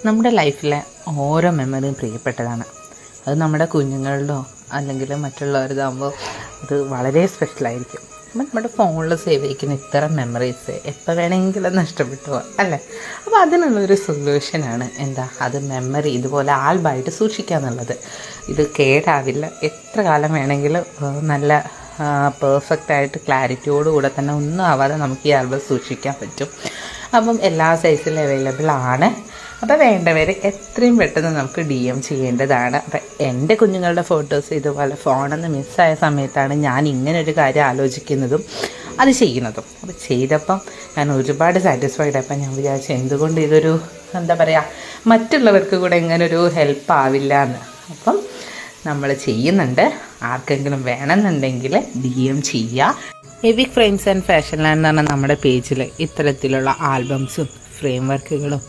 നമ്മുടെ ലൈഫിലെ ഓരോ മെമ്മറിയും പ്രിയപ്പെട്ടതാണ്. അത് നമ്മുടെ കുഞ്ഞുങ്ങളുടെയോ അല്ലെങ്കിൽ മറ്റുള്ളവരുതാകുമ്പോൾ അത് വളരെ സ്പെഷ്യലായിരിക്കും. അപ്പം നമ്മുടെ ഫോണിൽ സേവ് ചെയ്യിക്കുന്ന ഇത്തരം മെമ്മറീസ് എപ്പോൾ വേണമെങ്കിലും നഷ്ടപ്പെട്ടു പോകാം അല്ലേ. അപ്പോൾ അതിനുള്ളൊരു സൊല്യൂഷനാണ് എന്താ, അത് മെമ്മറി ഇതുപോലെ ആൽബമായിട്ട് സൂക്ഷിക്കുക എന്നുള്ളത്. ഇത് കേടാവില്ല, എത്ര കാലം വേണമെങ്കിലും നല്ല പെർഫെക്റ്റായിട്ട് ക്ലാരിറ്റിയോടുകൂടെ തന്നെ ഒന്നും ആവാതെ നമുക്ക് ഈ ആൽബം സൂക്ഷിക്കാൻ പറ്റും. അപ്പം എല്ലാ സൈസിലും അവൈലബിൾ ആണ്. അപ്പോൾ വേണ്ടവർ എത്രയും പെട്ടെന്ന് നമുക്ക് DM ചെയ്യേണ്ടതാണ്. അപ്പം എൻ്റെ കുഞ്ഞുങ്ങളുടെ ഫോട്ടോസ് ഇതുപോലെ ഫോണിൽ മിസ്സായ സമയത്താണ് ഞാൻ ഇങ്ങനൊരു കാര്യം ആലോചിക്കുന്നതും അത് ചെയ്യുന്നതും. അപ്പോൾ ചെയ്തപ്പം ഞാൻ ഒരുപാട് സാറ്റിസ്ഫൈഡ്. അപ്പം ഞാൻ വിചാരിച്ചു എന്തുകൊണ്ട് ഇതൊരു എന്താ പറയുക, മറ്റുള്ളവർക്ക് കൂടെ ഇങ്ങനൊരു ഹെൽപ്പ് ആവില്ല എന്ന്. അപ്പം നമ്മൾ ചെയ്യുന്നുണ്ട്. ആർക്കെങ്കിലും വേണമെന്നുണ്ടെങ്കിൽ DM ചെയ്യുക. Evict frames and fashion land എന്ന് പറഞ്ഞാൽ നമ്മുടെ പേജിൽ ഇത്തരത്തിലുള്ള ആൽബംസും ഫ്രെയിം വർക്കുകളും